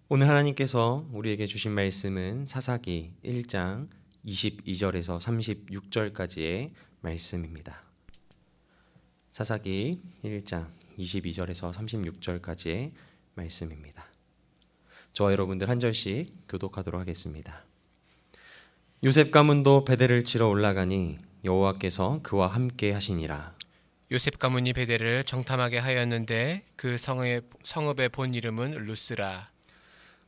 오늘 하나님께서 우리에게 주신 말씀은 사사기 1장 22절에서 36절까지의 말씀입니다. 사사기 1장 22절에서 36절까지의 말씀입니다. 저와 여러분들 한 절씩 교독하도록 하겠습니다. 요셉 가문도 베델을 치러 올라가니 여호와께서 그와 함께 하시니라. 요셉 가문이 베델을 정탐하게 하였는데 그 성읍의 본 이름은 루스라.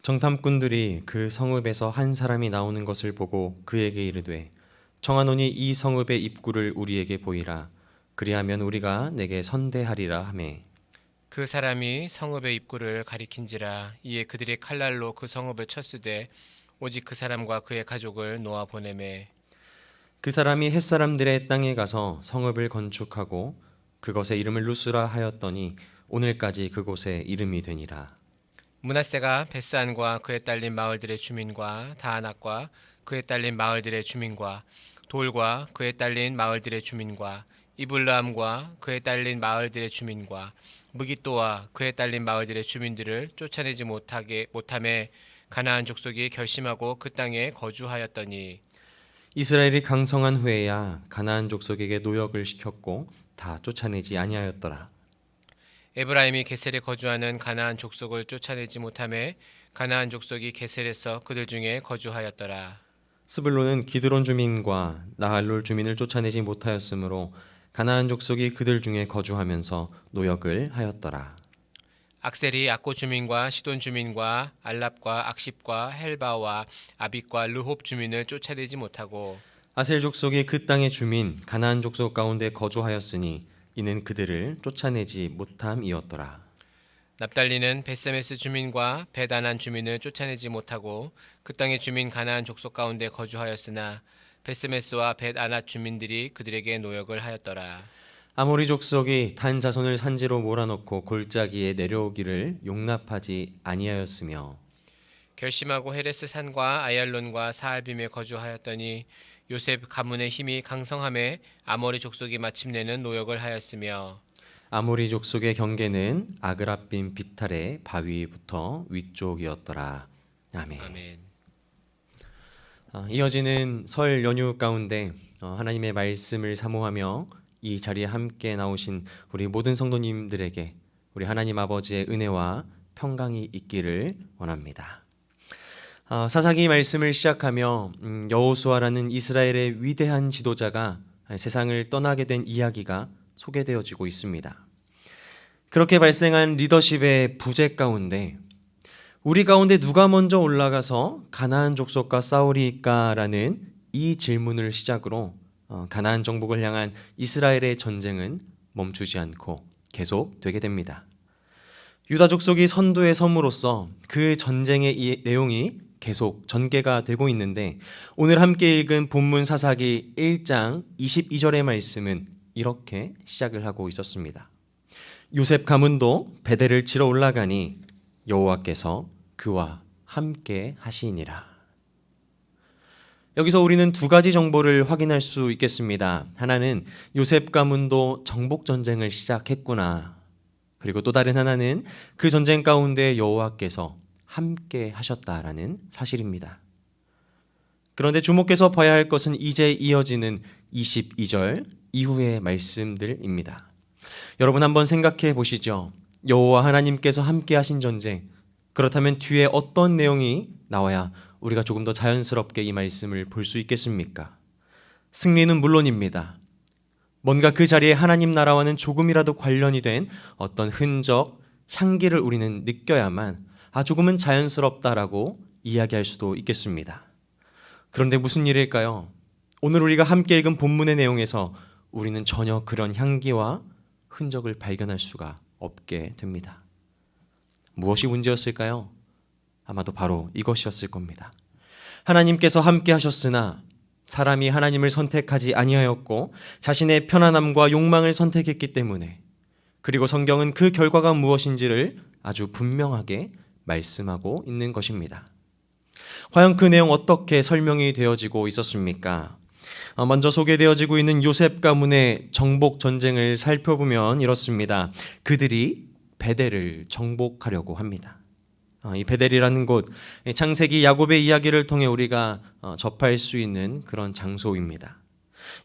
정탐꾼들이 그 성읍에서 한 사람이 나오는 것을 보고 그에게 이르되 청하노니 이 성읍의 입구를 우리에게 보이라. 그리하면 우리가 내게 선대하리라 하매 그 사람이 성읍의 입구를 가리킨지라. 이에 그들이 칼날로 그 성읍을 쳤으되 오직 그 사람과 그의 가족을 놓아 보내매 그 사람이 햇사람들의 땅에 가서 성읍을 건축하고 그것의 이름을 루스라 하였더니 오늘까지 그곳의 이름이 되니라. 므낫세가 벳산과 그에 딸린 마을들의 주민과 다아낙과 그에 딸린 마을들의 주민과 돌과 그에 딸린 마을들의 주민과 이블람과 그에 딸린 마을들의 주민과 무기또와 그에 딸린 마을들의 주민들을 쫓아내지 못함에 가나안 족속이 결심하고 그 땅에 거주하였더니 이스라엘이 강성한 후에야 가나안 족속에게 노역을 시켰고 다 쫓아내지 아니하였더라. 에브라임이 게셀에 거주하는 가나안 족속을 쫓아내지 못함에 가나안 족속이 게셀에서 그들 중에 거주하였더라. 스불론은 기드론 주민과 나할롤 주민을 쫓아내지 못하였으므로 가나안 족속이 그들 중에 거주하면서 노역을 하였더라. 악셀이 악고 주민과 시돈 주민과 알랍과 악십과 헬바와 아빅과 르홉 주민을 쫓아내지 못하고 아셀 족속이 그 땅의 주민 가나안 족속 가운데 거주하였으니 이는 그들을 쫓아내지 못함이었더라. 납달리는 벳세메스 주민과 벳아난 주민을 쫓아내지 못하고 그 땅의 주민 가나안 족속 가운데 거주하였으나 벳세메스와 벳아낫 주민들이 그들에게 노역을 하였더라. 아모리 족속이 단 자손을 산지로 몰아넣고 골짜기에 내려오기를 용납하지 아니하였으며 결심하고 헤레스 산과 아얄론과 사알빔에 거주하였더니 요셉 가문의 힘이 강성함에 아모리 족속이 마침내는 노역을 하였으며 아모리 족속의 경계는 아그라빔 비탈의 바위부터 위쪽이었더라. 아멘. 아멘. 이어지는 설 연휴 가운데 하나님의 말씀을 사모하며 이 자리에 함께 나오신 우리 모든 성도님들에게 우리 하나님 아버지의 은혜와 평강이 있기를 원합니다. 사사기 말씀을 시작하며 여호수아라는 이스라엘의 위대한 지도자가 세상을 떠나게 된 이야기가 소개되어지고 있습니다. 그렇게 발생한 리더십의 부재 가운데 우리 가운데 누가 먼저 올라가서 가나안 족속과 싸우리까라는 이 질문을 시작으로 가나안 정복을 향한 이스라엘의 전쟁은 멈추지 않고 계속되게 됩니다. 유다 족속이 선두에 섬으로써 그 전쟁의 내용이 계속 전개가 되고 있는데 오늘 함께 읽은 본문 사사기 1장 22절의 말씀은 이렇게 시작을 하고 있었습니다. 요셉 가문도 베델을 치러 올라가니 여호와께서 그와 함께 하시니라. 여기서 우리는 두 가지 정보를 확인할 수 있겠습니다. 하나는 요셉 가문도 정복 전쟁을 시작했구나. 그리고 또 다른 하나는 그 전쟁 가운데 여호와께서 함께 하셨다라는 사실입니다. 그런데 주목해서 봐야 할 것은 이제 이어지는 22절 이후의 말씀들입니다. 여러분 한번 생각해 보시죠. 여호와 하나님께서 함께 하신 전쟁, 그렇다면 뒤에 어떤 내용이 나와야 우리가 조금 더 자연스럽게 이 말씀을 볼 수 있겠습니까? 승리는 물론입니다. 뭔가 그 자리에 하나님 나라와는 조금이라도 관련이 된 어떤 흔적, 향기를 우리는 느껴야만 조금은 자연스럽다라고 이야기할 수도 있겠습니다. 그런데 무슨 일일까요? 오늘 우리가 함께 읽은 본문의 내용에서 우리는 전혀 그런 향기와 흔적을 발견할 수가 없게 됩니다. 무엇이 문제였을까요? 아마도 바로 이것이었을 겁니다. 하나님께서 함께 하셨으나 사람이 하나님을 선택하지 아니하였고 자신의 편안함과 욕망을 선택했기 때문에, 그리고 성경은 그 결과가 무엇인지를 아주 분명하게 말씀하고 있는 것입니다. 과연 그 내용 어떻게 설명이 되어지고 있었습니까? 먼저 소개되어지고 있는 요셉 가문의 정복 전쟁을 살펴보면 이렇습니다. 그들이 베델을 정복하려고 합니다. 이 베델이라는 곳, 창세기 야곱의 이야기를 통해 우리가 접할 수 있는 그런 장소입니다.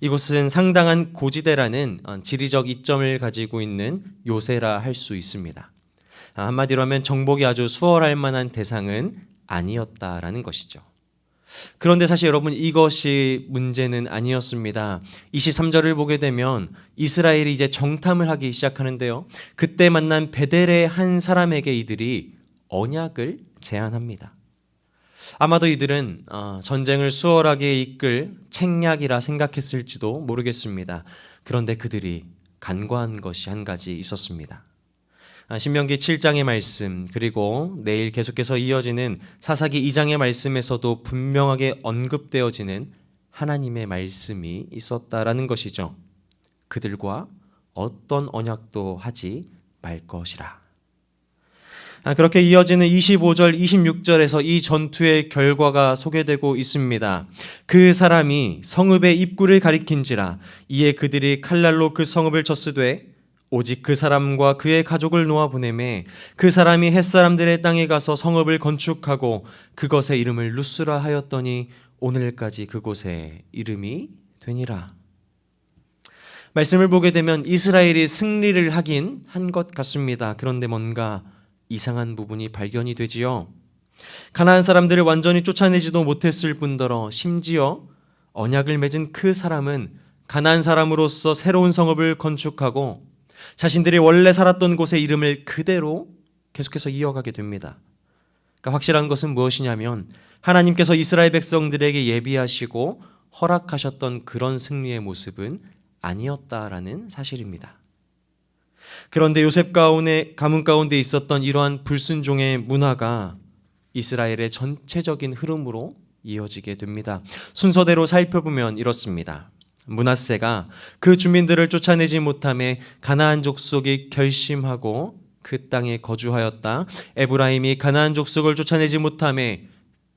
이곳은 상당한 고지대라는 지리적 이점을 가지고 있는 요새라 할 수 있습니다. 한마디로 하면 정복이 아주 수월할 만한 대상은 아니었다라는 것이죠. 그런데 사실 여러분, 이것이 문제는 아니었습니다. 23절을 보게 되면 이스라엘이 이제 정탐을 하기 시작하는데요. 그때 만난 베델의 한 사람에게 이들이 언약을 제안합니다. 아마도 이들은 전쟁을 수월하게 이끌 책략이라 생각했을지도 모르겠습니다. 그런데 그들이 간과한 것이 한 가지 있었습니다. 신명기 7장의 말씀, 그리고 내일 계속해서 이어지는 사사기 2장의 말씀에서도 분명하게 언급되어지는 하나님의 말씀이 있었다라는 것이죠. 그들과 어떤 언약도 하지 말 것이라. 그렇게 이어지는 25절, 26절에서 이 전투의 결과가 소개되고 있습니다. 그 사람이 성읍의 입구를 가리킨지라. 이에 그들이 칼날로 그 성읍을 쳤으되 오직 그 사람과 그의 가족을 놓아 보내매 그 사람이 햇사람들의 땅에 가서 성읍을 건축하고 그것의 이름을 루스라 하였더니 오늘까지 그곳에 이름이 되니라. 말씀을 보게 되면 이스라엘이 승리를 하긴 한 것 같습니다. 그런데 뭔가 이상한 부분이 발견이 되지요. 가나안 사람들을 완전히 쫓아내지도 못했을 뿐더러 심지어 언약을 맺은 그 사람은 가나안 사람으로서 새로운 성읍을 건축하고 자신들이 원래 살았던 곳의 이름을 그대로 계속해서 이어가게 됩니다. 그러니까 확실한 것은 무엇이냐면 하나님께서 이스라엘 백성들에게 예비하시고 허락하셨던 그런 승리의 모습은 아니었다라는 사실입니다. 그런데 요셉 가문 가운데 있었던 이러한 불순종의 문화가 이스라엘의 전체적인 흐름으로 이어지게 됩니다. 순서대로 살펴보면 이렇습니다. 므낫세가 그 주민들을 쫓아내지 못함에 가나안 족속이 결심하고 그 땅에 거주하였다. 에브라임이 가나안 족속을 쫓아내지 못함에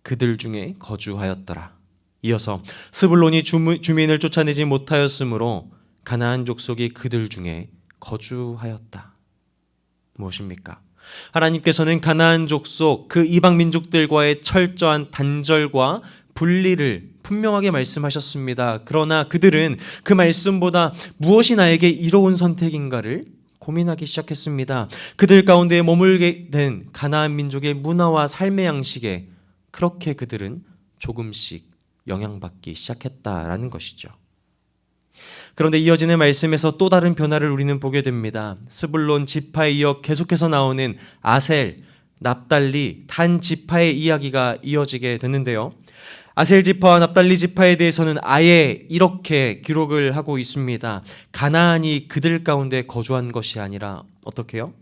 그들 중에 거주하였더라. 이어서 스불론이 주민을 쫓아내지 못하였으므로 가나안 족속이 그들 중에 거주하였다. 무엇입니까? 하나님께서는 가나안 족속 그 이방 민족들과의 철저한 단절과 분리를 분명하게 말씀하셨습니다. 그러나 그들은 그 말씀보다 무엇이 나에게 이로운 선택인가를 고민하기 시작했습니다. 그들 가운데 머물게 된 가나안 민족의 문화와 삶의 양식에 그렇게 그들은 조금씩 영향받기 시작했다라는 것이죠. 그런데 이어지는 말씀에서 또 다른 변화를 우리는 보게 됩니다. 스불론 지파에 이어 계속해서 나오는 아셀, 납달리, 단 지파의 이야기가 이어지게 되는데요. 아셀 지파와 납달리 지파에 대해서는 아예 이렇게 기록을 하고 있습니다. 가나안이 그들 가운데 거주한 것이 아니라 어떻게요?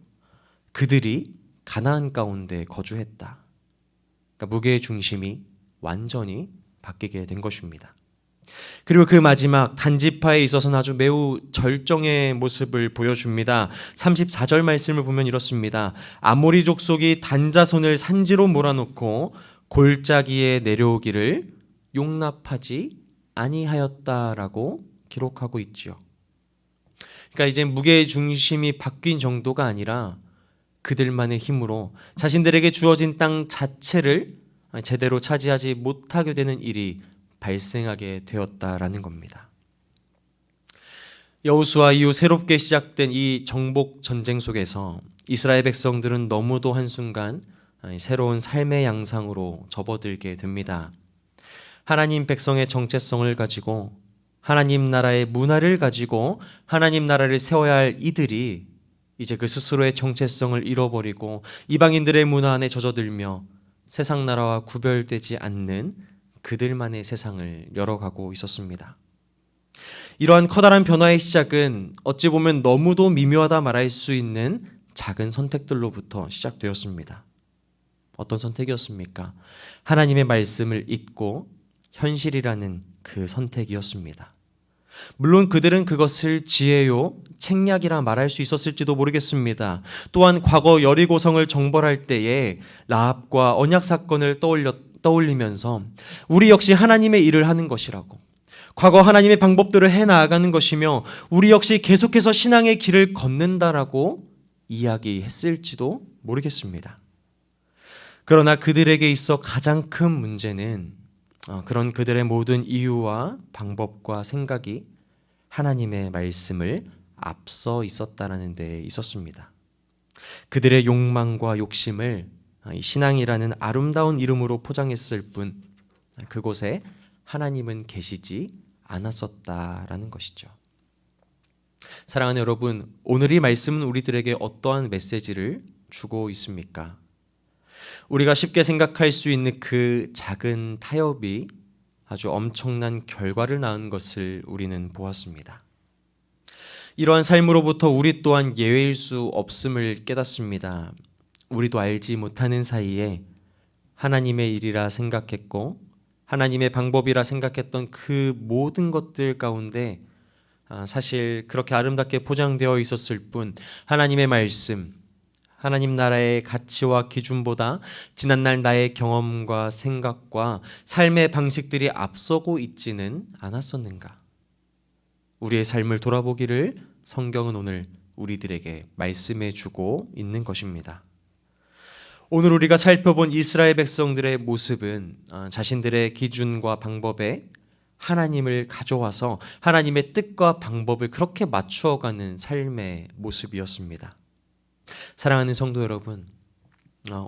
그들이 가나안 가운데 거주했다. 그러니까 무게의 중심이 완전히 바뀌게 된 것입니다. 그리고 그 마지막 단지파에 있어서는 아주 매우 절정의 모습을 보여줍니다. 34절 말씀을 보면 이렇습니다. 아모리 족속이 단자손을 산지로 몰아놓고 골짜기에 내려오기를 용납하지 아니하였다라고 기록하고 있지요. 그러니까 이제 무게의 중심이 바뀐 정도가 아니라 그들만의 힘으로 자신들에게 주어진 땅 자체를 제대로 차지하지 못하게 되는 일이 발생하게 되었다라는 겁니다. 여호수아 이후 새롭게 시작된 이 정복 전쟁 속에서 이스라엘 백성들은 너무도 한순간 새로운 삶의 양상으로 접어들게 됩니다. 하나님 백성의 정체성을 가지고 하나님 나라의 문화를 가지고 하나님 나라를 세워야 할 이들이 이제 그 스스로의 정체성을 잃어버리고 이방인들의 문화 안에 젖어들며 세상 나라와 구별되지 않는 그들만의 세상을 열어가고 있었습니다. 이러한 커다란 변화의 시작은 어찌 보면 너무도 미묘하다 말할 수 있는 작은 선택들로부터 시작되었습니다. 어떤 선택이었습니까? 하나님의 말씀을 잊고 현실이라는 그 선택이었습니다. 물론 그들은 그것을 지혜요, 책략이라 말할 수 있었을지도 모르겠습니다. 또한 과거 여리고성을 정벌할 때에 라합과 언약 사건을 떠올리면서 우리 역시 하나님의 일을 하는 것이라고, 과거 하나님의 방법대로 해나가는 것이며 우리 역시 계속해서 신앙의 길을 걷는다라고 이야기했을지도 모르겠습니다. 그러나 그들에게 있어 가장 큰 문제는 그런 그들의 모든 이유와 방법과 생각이 하나님의 말씀을 앞서 있었다라는 데 있었습니다. 그들의 욕망과 욕심을 이 신앙이라는 아름다운 이름으로 포장했을 뿐 그곳에 하나님은 계시지 않았었다라는 것이죠. 사랑하는 여러분, 오늘 이 말씀은 우리들에게 어떠한 메시지를 주고 있습니까? 우리가 쉽게 생각할 수 있는 그 작은 타협이 아주 엄청난 결과를 낳은 것을 우리는 보았습니다. 이러한 삶으로부터 우리 또한 예외일 수 없음을 깨닫습니다. 우리도 알지 못하는 사이에 하나님의 일이라 생각했고 하나님의 방법이라 생각했던 그 모든 것들 가운데 사실 그렇게 아름답게 포장되어 있었을 뿐 하나님의 말씀, 하나님 나라의 가치와 기준보다 지난날 나의 경험과 생각과 삶의 방식들이 앞서고 있지는 않았었는가? 우리의 삶을 돌아보기를 성경은 오늘 우리들에게 말씀해 주고 있는 것입니다. 오늘 우리가 살펴본 이스라엘 백성들의 모습은 자신들의 기준과 방법에 하나님을 가져와서 하나님의 뜻과 방법을 그렇게 맞추어가는 삶의 모습이었습니다. 사랑하는 성도 여러분,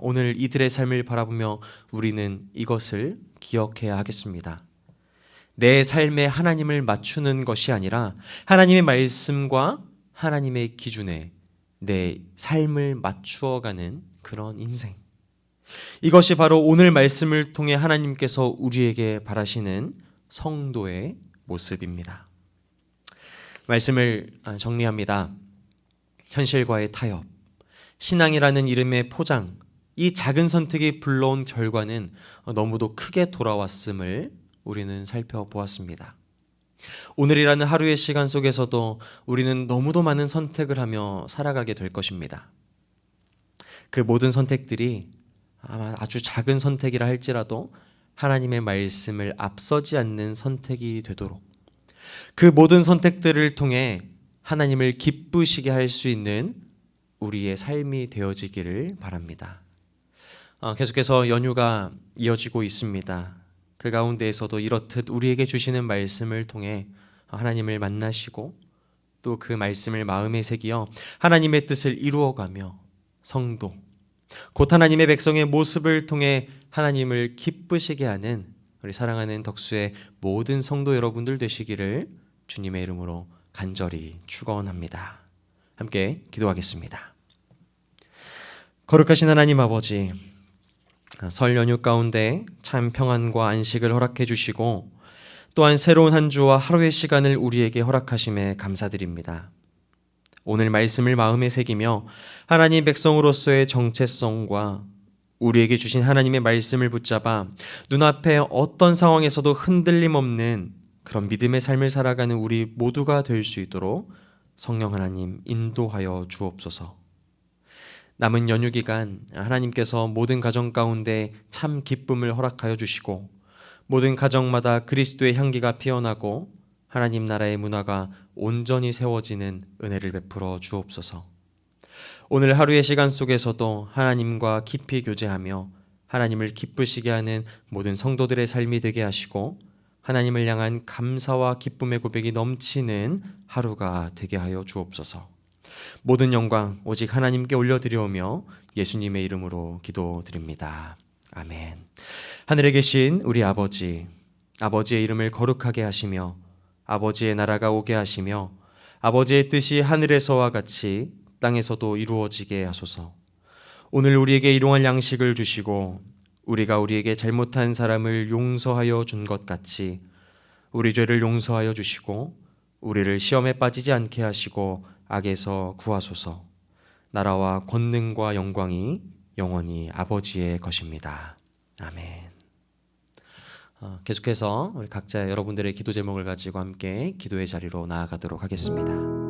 오늘 이들의 삶을 바라보며 우리는 이것을 기억해야 하겠습니다. 내 삶에 하나님을 맞추는 것이 아니라 하나님의 말씀과 하나님의 기준에 내 삶을 맞추어가는 그런 인생. 이것이 바로 오늘 말씀을 통해 하나님께서 우리에게 바라시는 성도의 모습입니다. 말씀을 정리합니다. 현실과의 타협, 신앙이라는 이름의 포장, 이 작은 선택이 불러온 결과는 너무도 크게 돌아왔음을 우리는 살펴보았습니다. 오늘이라는 하루의 시간 속에서도 우리는 너무도 많은 선택을 하며 살아가게 될 것입니다. 그 모든 선택들이 아마 아주 작은 선택이라 할지라도 하나님의 말씀을 앞서지 않는 선택이 되도록 그 모든 선택들을 통해 하나님을 기쁘시게 할 수 있는 우리의 삶이 되어지기를 바랍니다. 계속해서 연휴가 이어지고 있습니다. 그 가운데에서도 이렇듯 우리에게 주시는 말씀을 통해 하나님을 만나시고 또 그 말씀을 마음에 새기어 하나님의 뜻을 이루어가며 성도, 곧 하나님의 백성의 모습을 통해 하나님을 기쁘시게 하는 우리 사랑하는 덕수의 모든 성도 여러분들 되시기를 주님의 이름으로 간절히 축원합니다. 함께 기도하겠습니다. 거룩하신 하나님 아버지, 설 연휴 가운데 참 평안과 안식을 허락해 주시고 또한 새로운 한 주와 하루의 시간을 우리에게 허락하심에 감사드립니다. 오늘 말씀을 마음에 새기며 하나님 백성으로서의 정체성과 우리에게 주신 하나님의 말씀을 붙잡아 눈앞에 어떤 상황에서도 흔들림 없는 그런 믿음의 삶을 살아가는 우리 모두가 될 수 있도록 성령 하나님 인도하여 주옵소서. 남은 연휴 기간 하나님께서 모든 가정 가운데 참 기쁨을 허락하여 주시고 모든 가정마다 그리스도의 향기가 피어나고 하나님 나라의 문화가 온전히 세워지는 은혜를 베풀어 주옵소서. 오늘 하루의 시간 속에서도 하나님과 깊이 교제하며 하나님을 기쁘시게 하는 모든 성도들의 삶이 되게 하시고 하나님을 향한 감사와 기쁨의 고백이 넘치는 하루가 되게 하여 주옵소서. 모든 영광 오직 하나님께 올려드려오며 예수님의 이름으로 기도드립니다. 아멘. 하늘에 계신 우리 아버지, 아버지의 이름을 거룩하게 하시며 아버지의 나라가 오게 하시며 아버지의 뜻이 하늘에서와 같이 땅에서도 이루어지게 하소서. 오늘 우리에게 일용할 양식을 주시고 우리가 우리에게 잘못한 사람을 용서하여 준 것 같이 우리 죄를 용서하여 주시고 우리를 시험에 빠지지 않게 하시고 악에서 구하소서. 나라와 권능과 영광이 영원히 아버지의 것입니다. 아멘. 계속해서 우리 각자 여러분들의 기도 제목을 가지고 함께 기도의 자리로 나아가도록 하겠습니다.